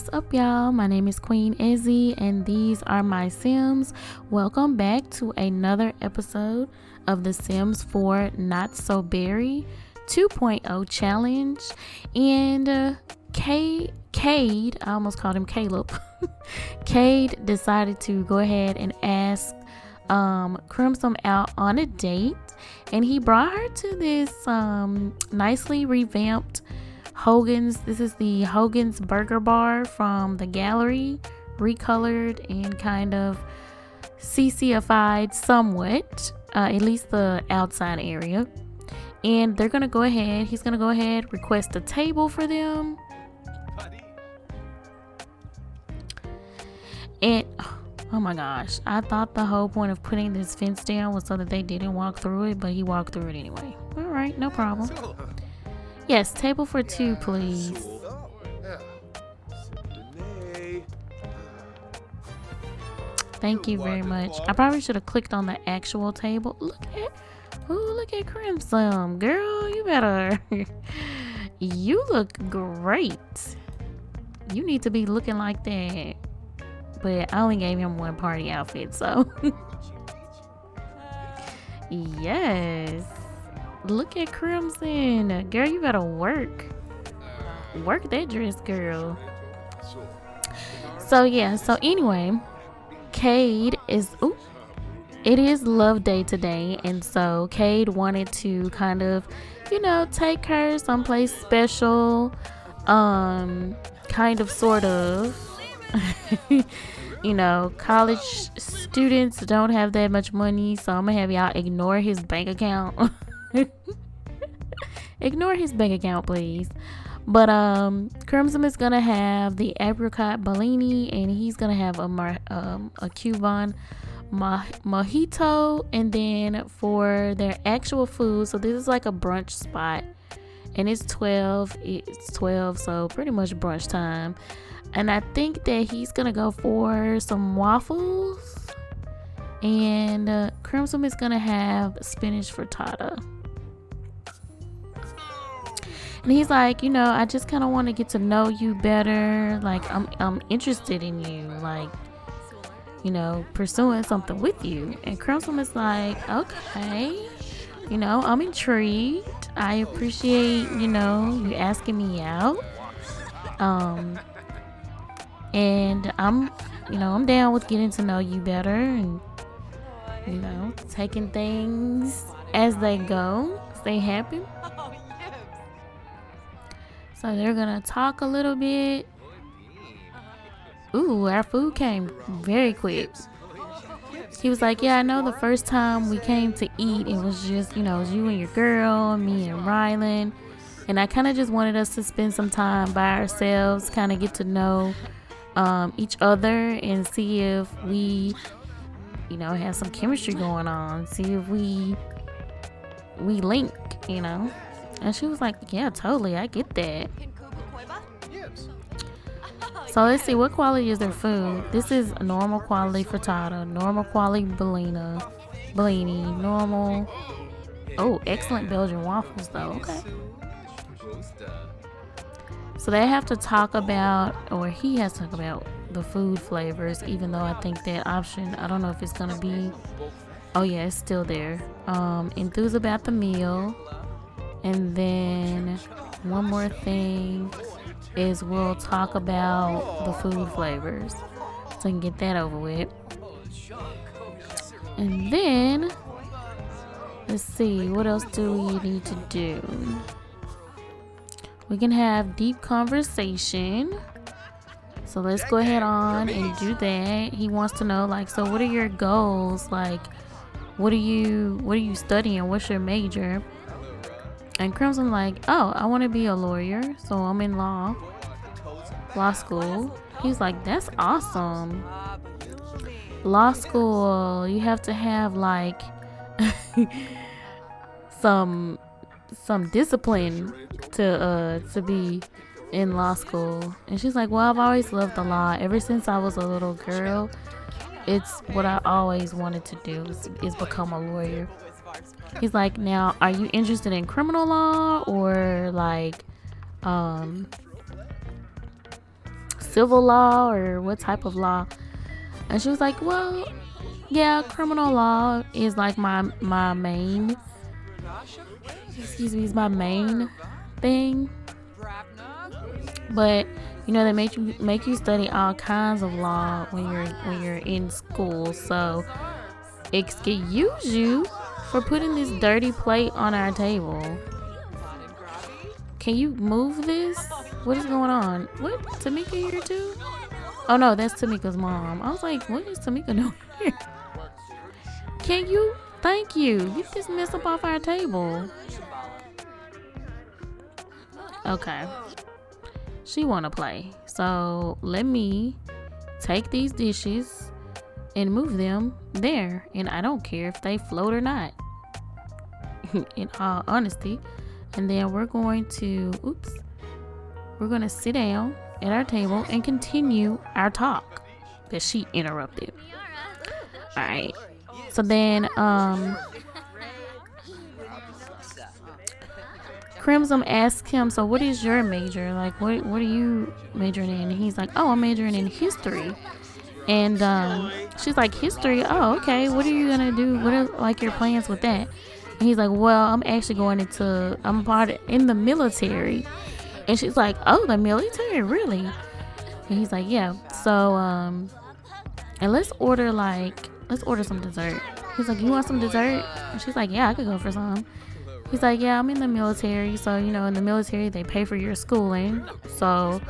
What's up, y'all? My name is Queen Izzy, and these are my Sims. Welcome back to another episode of the Sims 4 Not So Berry 2.0 challenge. And Cayde, I almost called him Caleb. Cayde decided to go ahead and ask Crimson out on a date, and he brought her to this nicely revamped Hogan's. This is the Hogan's Burger Bar from the gallery, recolored and kind of CCified somewhat, at least the outside area. And they're gonna go ahead, he's gonna go ahead, request a table for them. And oh my gosh, I thought the whole point of putting this fence down was so that they didn't walk through it, but he walked through it anyway. All right, no problem. Yes, table for two, please. Thank you very much. I probably should have clicked on the actual table. Look at Crimson. Girl, you better. You look great. You need to be looking like that. But I only gave him one party outfit, so. Yes. Look at Crimson. Girl, you better work. Work that dress, girl. So yeah, so anyway, Cayde is it is love day today, and so Cayde wanted to kind of, take her someplace special. Kind of sort of. College students don't have that much money, so I'm gonna have y'all ignore his bank account. Ignore his bank account, please. But Crimson is gonna have the apricot Bellini, and he's gonna have a Cuban mojito. And then for their actual food, so this is like a brunch spot, and it's 12, so pretty much brunch time. And I think that he's gonna go for some waffles, and Crimson is gonna have spinach frittata. And he's like, I just kind of want to get to know you better. Like, I'm interested in you. Like, pursuing something with you. And Crimson is like, okay, I'm intrigued. I appreciate, you asking me out. And I'm down with getting to know you better and, taking things as they go, as they happen. So they're gonna talk a little bit. Ooh, our food came very quick. He was like, yeah, I know the first time we came to eat, it was just, it was you and your girl, me and Rylan. And I kind of just wanted us to spend some time by ourselves, kind of get to know each other and see if we, have some chemistry going on. See if we link, And she was like, yeah, totally, I get that. So let's see, what quality is their food? This is normal quality frittata, normal quality Bellini, normal. Oh, excellent Belgian waffles though, okay. So they have to talk about, or he has to talk about the food flavors, even though I think that option, I don't know if it's gonna be, oh yeah, it's still there. Enthuse about the meal. And then one more thing is we'll talk about the food flavors, so I can get that over with. And then let's see, what else do we need to do? We can have deep conversation. So let's go ahead on and do that. He wants to know, like, so what are your goals? Like, what are you studying? What's your major? And Crimson like, oh, I want to be a lawyer, so I'm in law school. He's like, that's awesome. Law school, you have to have like some discipline to be in law school. And she's like, well, I've always loved the law. Ever since I was a little girl, it's what I always wanted to do is become a lawyer. He's like, now, are you interested in criminal civil law or what type of law? And she was like, well, yeah, criminal law is like my main, is my main thing. But you know, they make you study all kinds of law when you're in school. So excuse you for putting this dirty plate on our table. Can you move this? What is going on? What? Tamika here too? Oh no, that's Tamika's mom. I was like, what is Tamika doing here? Can you? Thank you. Get this mess up off our table. Okay. She wanna play. So let me take these dishes and move them there. And I don't care if they float or not. In all honesty. And then we're going to sit down at our table and continue our talk that she interrupted. All right. So then, Crimson asked him, so what is your major? Like, what are you majoring in? And he's like, oh, I'm majoring in history. And she's like, history? Oh, okay. What are you going to do? What are like your plans with that? And he's like, well, I'm actually I'm in the military. And she's like, oh, the military, really? And he's like, yeah. So, and let's order some dessert. He's like, you want some dessert? And she's like, yeah, I could go for some. He's like, yeah, I'm in the military. So, you know, in the military, they pay for your schooling. So,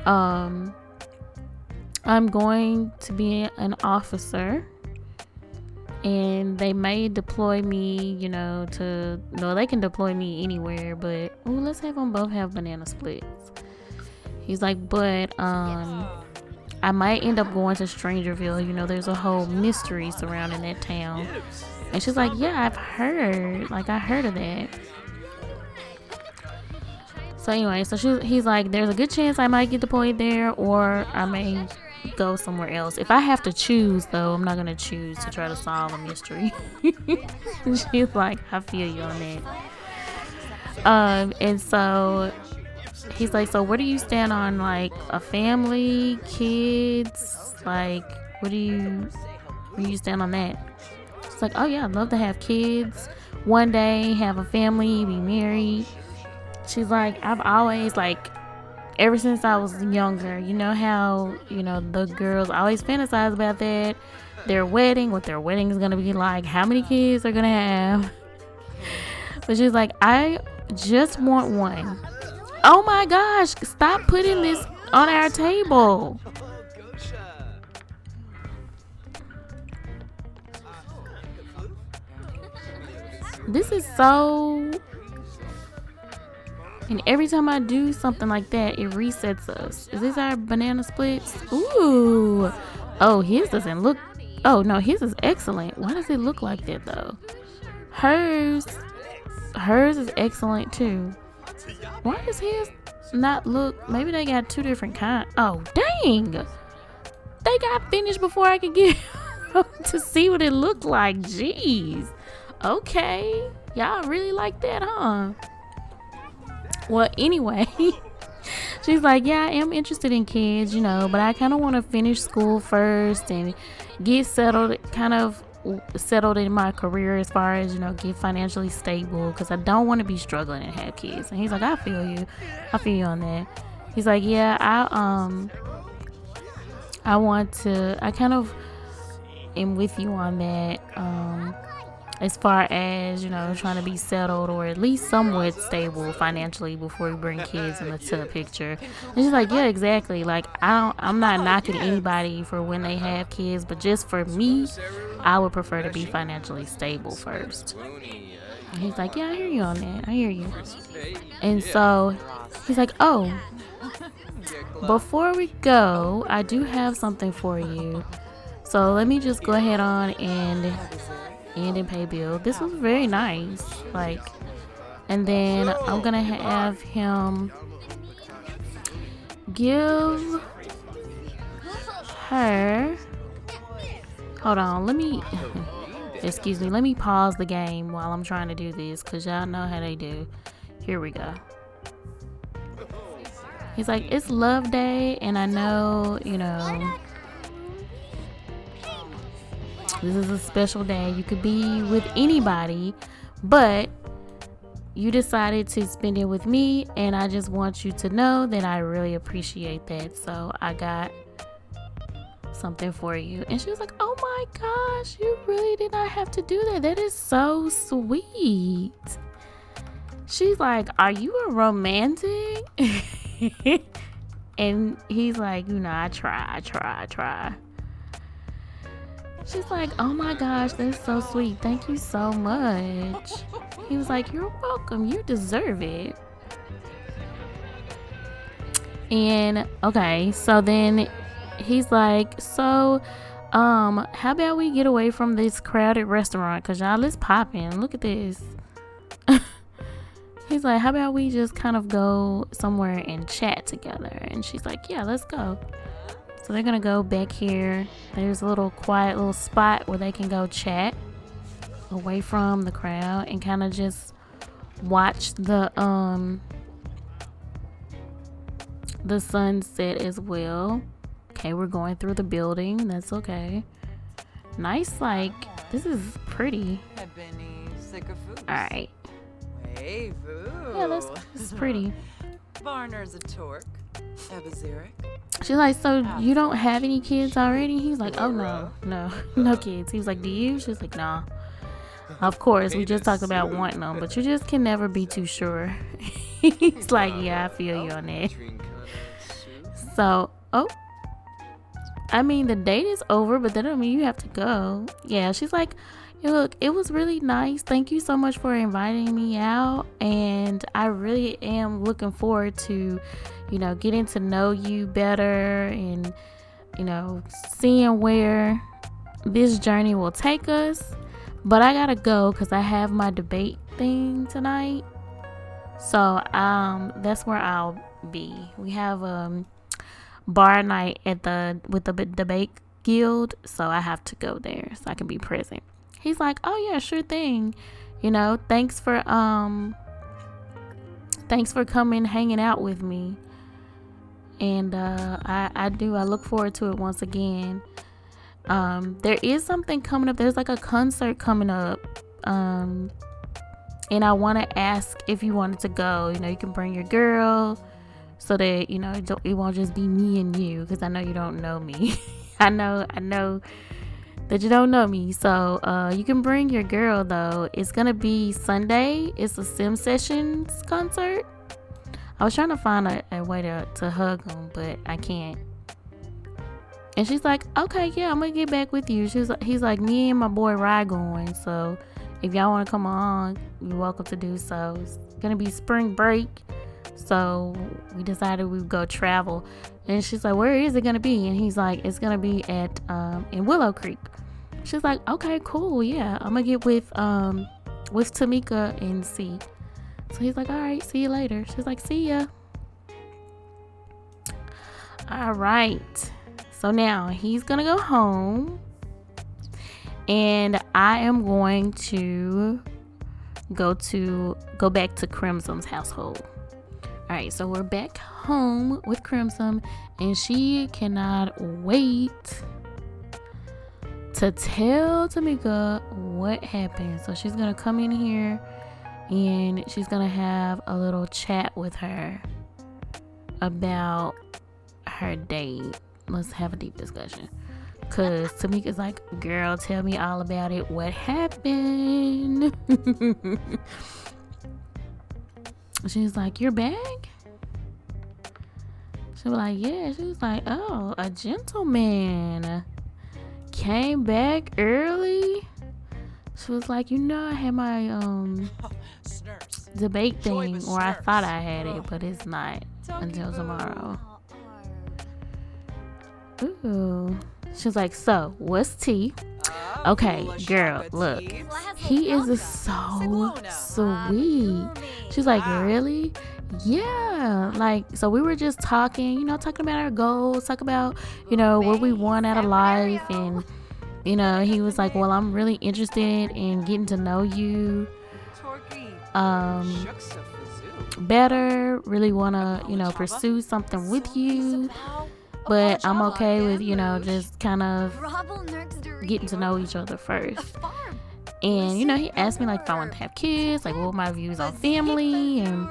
I'm going to be an officer. And they may deploy me, you know, they can deploy me anywhere, but let's have them both have banana splits. He's like, but I might end up going to Strangerville. You know, there's a whole mystery surrounding that town. And she's like, yeah, I heard of that. So anyway, he's like, there's a good chance I might get deployed there, or I may go somewhere else. If I have to choose, though, I'm not gonna choose to try to solve a mystery. She's like, I feel you on that. And so he's like, so where do you stand on like a family, kids? Like, where do you stand on that? It's like, oh yeah, I'd love to have kids one day, have a family, be married. She's like, I've always ever since I was younger, you know how, you know, the girls always fantasize about that, what their wedding is going to be like, how many kids they're going to have. But she's like, I just want one. Oh my gosh, stop putting this on our table. This is so... And every time I do something like that, it resets us. Is this our banana splits? Ooh. Oh, his doesn't look... Oh, no, his is excellent. Why does it look like that, though? Hers is excellent, too. Why does his not look... Maybe they got two different kinds. Oh, dang. They got finished before I could get to see what it looked like. Jeez. Okay. Y'all really like that, huh? Well, anyway, she's like, yeah, I am interested in kids, you know, but I kind of want to finish school first and get settled in my career as far as, you know, get financially stable, because I don't want to be struggling and have kids. And he's like, I feel you on that. He's like, yeah, I kind of am with you on that. As far as, you know, trying to be settled or at least somewhat stable financially before we bring kids into the picture. And she's like, yeah, exactly. Like, I'm not knocking anybody for when they have kids, but just for me, I would prefer to be financially stable first. And he's like, yeah, I hear you on that. I hear you. And so he's like, oh, before we go, I do have something for you. So let me just go ahead on and pay bill. This was very nice. And then I'm gonna have him give her, hold on, let me pause the game while I'm trying to do this, because y'all know how they do. Here we go. He's like, it's love day, and I know, this is a special day. You could be with anybody, but you decided to spend it with me, and I just want you to know that I really appreciate that. So I got something for you. And she was like, oh my gosh, you really did not have to do that. That is so sweet. She's like, are you a romantic? And he's like, I try. She's like, oh my gosh, that's so sweet. Thank you so much. He was like, you're welcome. You deserve it. And okay, so then he's like, so how about we get away from this crowded restaurant? Cause y'all, it's popping. Look at this. He's like, how about we just kind of go somewhere and chat together? And she's like, yeah, let's go. So they're gonna go back here. There's a little quiet little spot where they can go chat away from the crowd and kind of just watch the sunset as well. Okay, we're going through the building. That's okay. Nice, like, this is pretty. Alright. Yeah, this is pretty. Barner's a Torque. Ebaziric. She's like, so you don't have any kids already? He's like, oh no kids. He was like, do you? She's like, nah. Of course, we just talked about wanting them, but you just can never be too sure. He's like, yeah, I feel you on that. So, I mean, the date is over, but that don't mean you have to go. Yeah, she's like, look, it was really nice. Thank you so much for inviting me out. And I really am looking forward to, getting to know you better and, seeing where this journey will take us. But I gotta go because I have my debate thing tonight. So that's where I'll be. We have bar night with the debate guild, so I have to go there so I can be present. He's like, oh yeah, sure thing. Thanks for coming, hanging out with me. And I look forward to it once again. There is something coming up. There's like a concert coming up. And I want to ask if you wanted to go. You can bring your girl so that, it won't just be me and you, because I know you don't know me. I know that you don't know me. So you can bring your girl though. It's gonna be Sunday. It's a Sim Sessions concert. I was trying to find a way to hug him, but I can't. And she's like, okay, yeah, I'm gonna get back with you. He's like, me and my boy Rye going. So if y'all want to come on, you're welcome to do so. It's gonna be spring break, so we decided we would go travel. And she's like, where is it gonna be? And he's like, it's gonna be at in Willow Creek. She's like, okay, cool, yeah, I'm gonna get with Tamika and see. So he's like, all right, see you later. She's like, see ya. All right. So now he's gonna go home, and I am going to go back to Crimson's household. All right, so we're back home with Crimson, and she cannot wait to tell Tamika what happened. So she's gonna come in here, and she's gonna have a little chat with her about her date. Let's have a deep discussion, because Tamika's like, girl, tell me all about it. What happened? She's like, you're back? She was like, yeah. She was like, oh, a gentleman came back early. She was like, I had my debate thing, or I thought I had it, but it's not until tomorrow. Ooh. She's like, so what's tea? Okay, girl, look, he is so sweet. She's like, really? Yeah. Like, so we were just talking about our goals, talk about, what we want out of life. And, he was like, well, I'm really interested in getting to know you. Shooks of Fazoo. better, really want to, pursue something with you. But I'm okay with, just kind of getting to know each other first. And, he asked me, like, if I want to have kids, like, what my views on family, and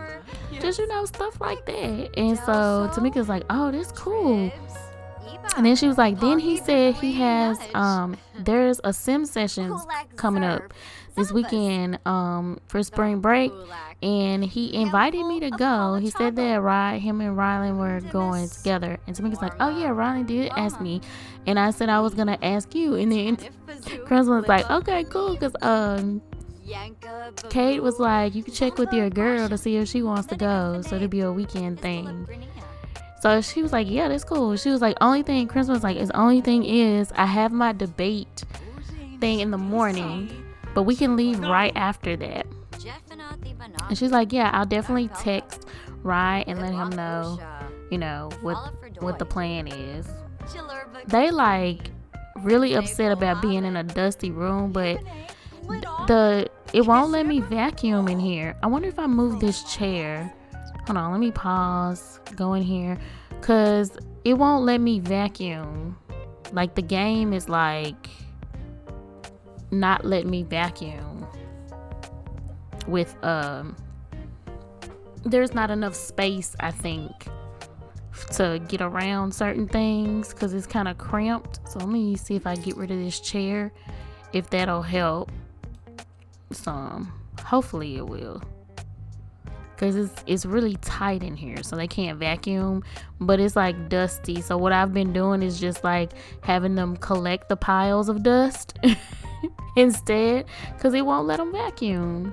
just, stuff like that. And so Tamika's like, oh, that's cool. And then she was like, then he said he has, there's a sim sessions coming up this weekend, for spring break. And he invited me to go. He said that him and Rylan were going together. And Tamika's like, oh yeah, Rylan did ask me. And I said I was going to ask you. And then Chris was like, okay, cool. Because, Cayde was like, you can check with your girl to see if she wants to go. So it'll be a weekend thing. So she was like, yeah, that's cool. She was like, Chris was like, only thing is I have my debate thing in the morning, but we can leave right after that. And she's like, yeah, I'll definitely text Rye and let him know, what the plan is. They like really upset about being in a dusty room, but it won't let me vacuum in here. I wonder if I move this chair. Hold on, let me pause, go in here, because it won't let me vacuum. Like, the game is like not letting me vacuum with there's not enough space, I think, to get around certain things because it's kind of cramped. So let me see if I get rid of this chair, if that'll help some. Hopefully it will, because it's really tight in here, so they can't vacuum, but it's like dusty. So what I've been doing is just like having them collect the piles of dust instead, because it won't let them vacuum.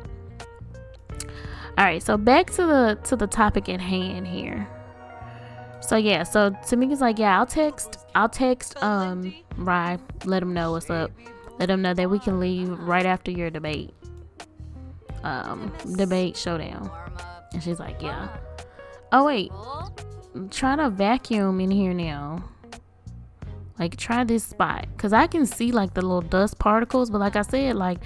All right, so back to the topic at hand here. So yeah, so Tamika's like, yeah, I'll text Rye, let him know what's up, let him know that we can leave right after your debate showdown. And she's like, yeah. Oh wait, try to vacuum in here now. Like, try this spot, because I can see like the little dust particles, but like I said, like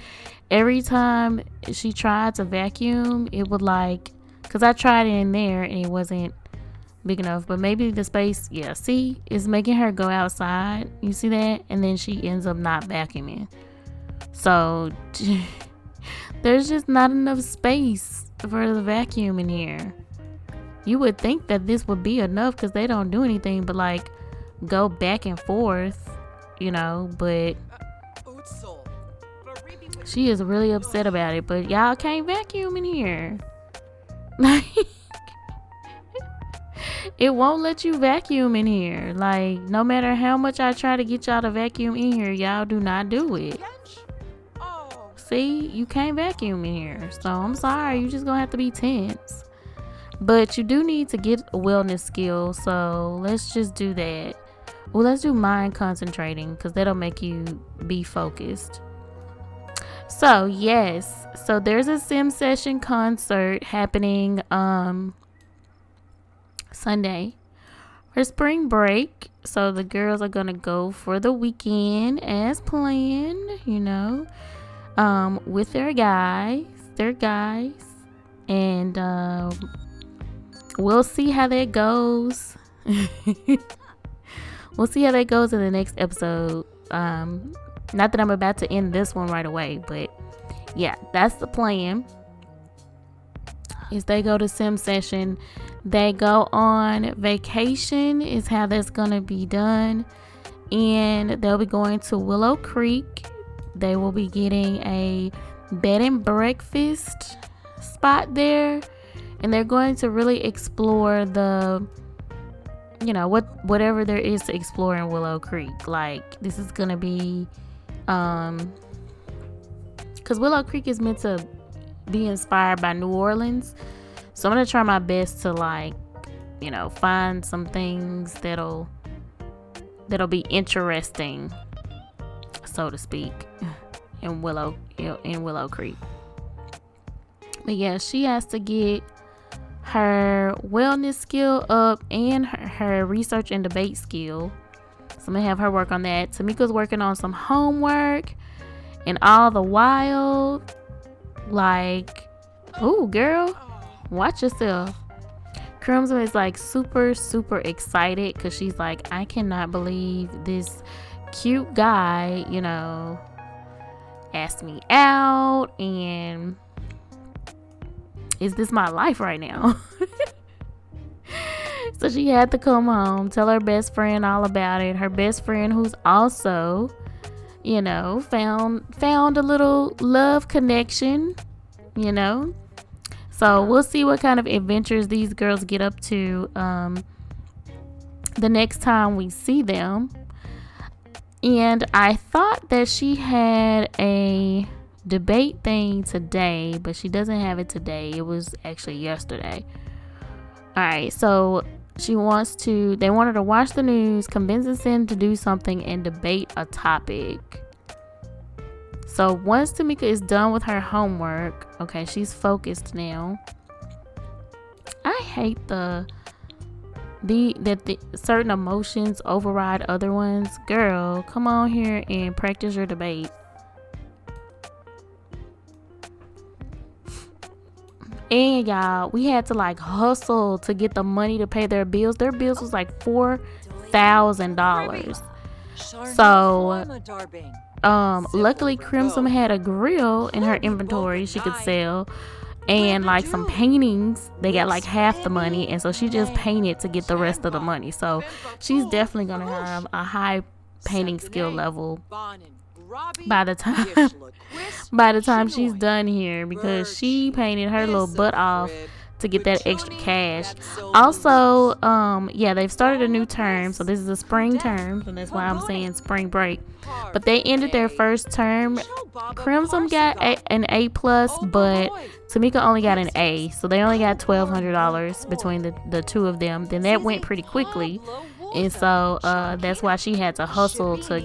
every time she tried to vacuum, it would like, because I tried it in there and it wasn't big enough. But maybe the space, yeah, see, is making her go outside. You see that? And then she ends up not vacuuming. So there's just not enough space for the vacuum in here. You would think that this would be enough because they don't do anything but like go back and forth, but she is really upset about it. But y'all can't vacuum in here. Like, it won't let you vacuum in here. Like, no matter how much I try to get y'all to vacuum in here, y'all do not do it. See, you can't vacuum in here. So I'm sorry, you just gonna have to be tense. But you do need to get a wellness skill, so let's just do that. Well, let's do mind concentrating, because that'll make you be focused. So yes, so there's a sim session concert happening Sunday for spring break. So the girls are gonna go for the weekend as planned, with their guys, and we'll see how that goes. We'll see how that goes in the next episode. Not that I'm about to end this one right away, but yeah, that's the plan. Is they go to sim session, they go on vacation is how that's gonna be done, and they'll be going to Willow Creek. They will be getting a bed and breakfast spot there, and they're going to really explore the whatever there is to explore in Willow Creek. Like, this is gonna be because Willow Creek is meant to be inspired by New Orleans, so I'm gonna try my best to find some things that'll be interesting, so to speak, in Willow Creek. But yeah, she has to get her wellness skill up and her research and debate skill. So I'm gonna have her work on that. Tamika's working on some homework, and all the while, like, Ooh, girl, watch yourself. Crimson is like super, super excited because she's like, I cannot believe this cute guy, you know, asked me out, and is this my life right now? So she had to come home, tell her best friend all about it. Her best friend, who's also, you know, found a little love connection, you know. So we'll see what kind of adventures these girls get up to the next time we see them. And I thought that she had a debate thing today, but she doesn't have it today. It was actually yesterday. All right, so they want her to watch the news, convince Sim to do something, and debate a topic. So once Tamika is done with her homework, okay, she's focused now. I hate that the certain emotions override other ones. Girl, come on here and practice your debate. And y'all, we had to like hustle to get the money to pay their bills. Their bills was like $4,000. So luckily Crimson had a grill in her inventory she could sell, and like some paintings. They got like half the money, and so she just painted to get the rest of the money. So she's definitely gonna have a high painting skill level by the time she's done here, because she painted her little butt off to get that extra cash. Also, yeah, they've started a new term, so this is a spring term, so that's why I'm saying spring break. But they ended their first term. Crimson got an A+, but Tamika only got an A, so they only got $1,200 between the two of them. Then that went pretty quickly, and so that's why she had to hustle to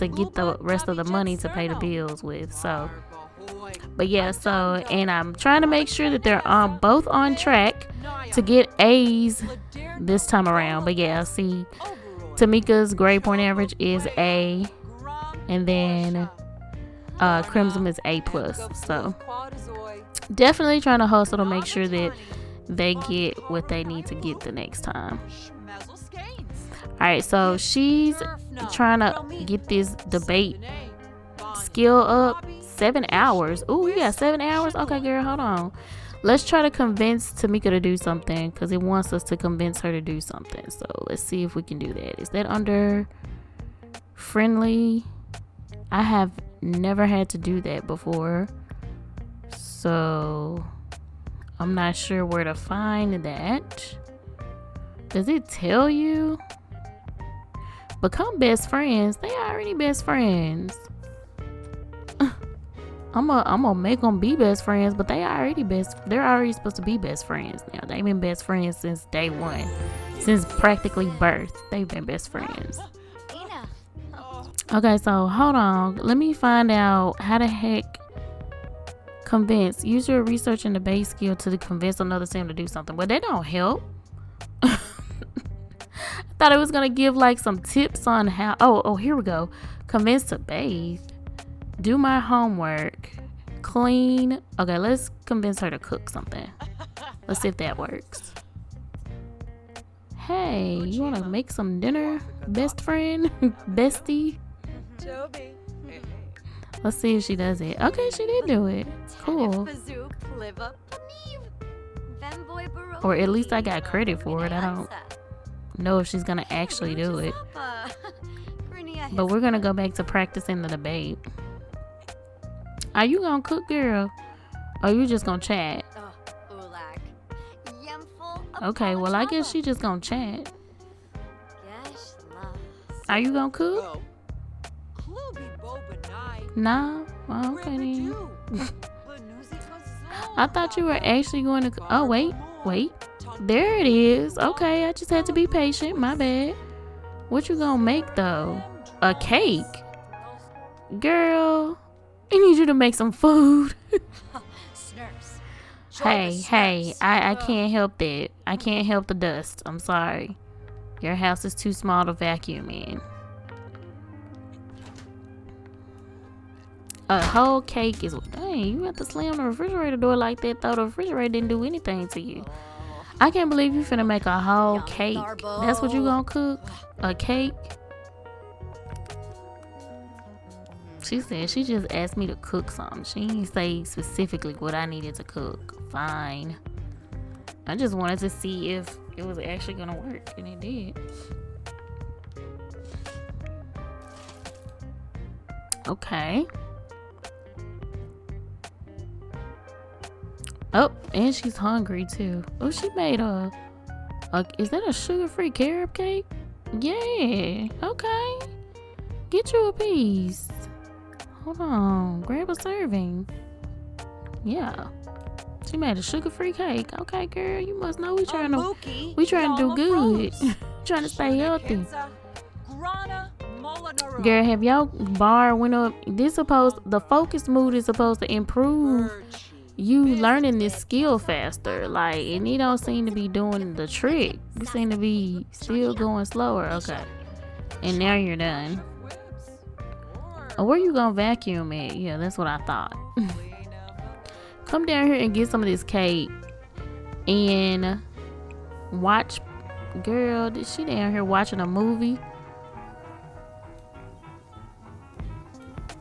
get the rest of the money to pay the bills with. So, but yeah, so, and I'm trying to make sure that they're both on track to get A's this time around. But yeah, see, Tamika's grade point average is A, and then Crimson is A+. So definitely trying to hustle to make sure that they get what they need to get the next time. Alright, so she's trying to get this debate skill up. 7 hours. Ooh, you got 7 hours? Okay, girl, hold on. Let's try to convince Tamika to do something, because it wants us to convince her to do something. So let's see if we can do that. Is that under friendly? I have never had to do that before, so I'm not sure where to find that. Does it tell you? Become best friends. They already best friends. I'm gonna make them be best friends, but they're already supposed to be best friends now. They've been best friends since day one, since practically birth. They've been best friends. Okay, so hold on, let me find out how the heck convince. Use your research and debate skill to convince another sim to do something. Well, that don't help. I thought it was gonna give like some tips on how. Oh, here we go. Convince to bathe. Do my homework. Clean. Okay, let's convince her to cook something. Let's see if that works. Hey, you want to make some dinner, best friend? Bestie? Let's see if she does it. Okay, she did do it. Cool. Or at least I got credit for it. I don't know if she's going to actually do it. But we're going to go back to practicing the debate. Are you gonna cook, girl? Or you just gonna chat? Okay, well, I guess she just gonna chat. Are you gonna cook? Nah? Oh, okay then. I thought you were actually going to... Oh, wait. There it is. Okay, I just had to be patient. My bad. What you gonna make, though? A cake? Girl... I need you to make some food. Hey, I can't help that. I can't help the dust. I'm sorry. Your house is too small to vacuum in. A whole cake is, dang, you have to slam the refrigerator door like that though. The refrigerator didn't do anything to you. I can't believe you finna make a whole cake. That's what you gonna cook? A cake? She said she just asked me to cook something. She didn't say specifically what I needed to cook. Fine. I just wanted to see if it was actually gonna work, and it did. Okay. Oh, and she's hungry too. Oh, she made a is that a sugar-free carrot cake? Yeah. Okay. Get you a piece. Hold on. Grab a serving. Yeah. She made a sugar-free cake. Okay, girl, you must know we trying to do good. Trying to stay healthy. Girl, have y'all bar went up? The focus mood is supposed to improve you learning this skill faster. Like, and you don't seem to be doing the trick. You seem to be still going slower. Okay. And now you're done. Oh, where you gonna vacuum at? Yeah, that's what I thought. Come down here and get some of this cake and watch. Girl, is she down here watching a movie?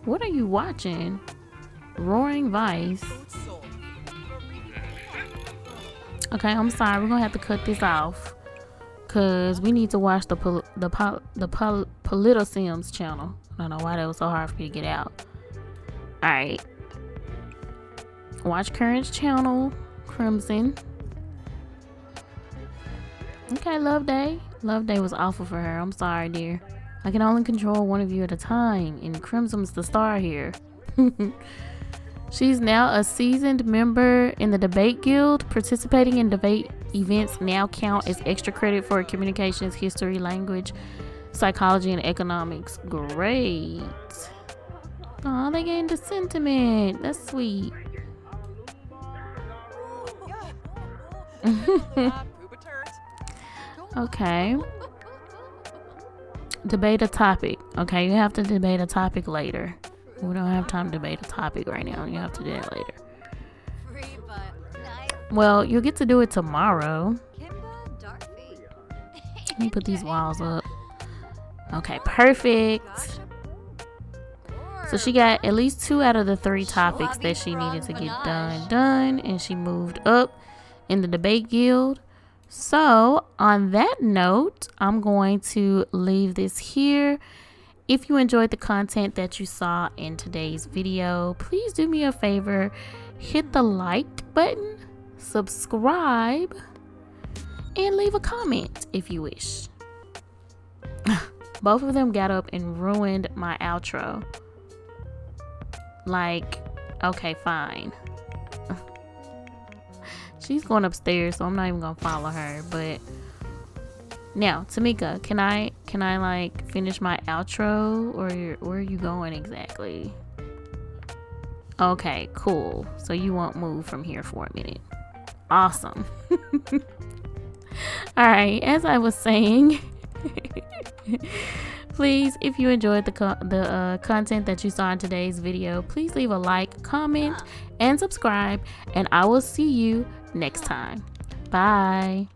What are you watching? Roaring Vice. Okay, I'm sorry. We're gonna have to cut this off because we need to watch the Polito Sims channel. I don't know why that was so hard for me to get out. All right. Watch Current's channel, Crimson. Okay, Love Day. Love Day was awful for her. I'm sorry, dear. I can only control one of you at a time, and Crimson's the star here. She's now a seasoned member in the debate guild. Participating in debate events now count as extra credit for communications, history, language, psychology, and economics. Great. Aw, they gained a sentiment. That's sweet. Okay. Debate a topic. Okay, you have to debate a topic later. We don't have time to debate a topic right now. You have to do that later. Well, you'll get to do it tomorrow. Let me put these walls up. Okay, perfect. So she got at least 2 out of the 3 topics that she needed to get done, and she moved up in the debate guild. So on that note, I'm going to leave this here. If you enjoyed the content that you saw in today's video, please do me a favor, hit the like button, subscribe, and leave a comment if you wish. Both of them got up and ruined my outro. Like, okay, fine. She's going upstairs, so I'm not even gonna follow her. But now, Tamika, can I like finish my outro, or where are you going exactly? Okay, cool. So you won't move from here for a minute. Awesome. All right, as I was saying, please, if you enjoyed the content that you saw in today's video, please leave a like, comment, and subscribe, and I will see you next time. Bye.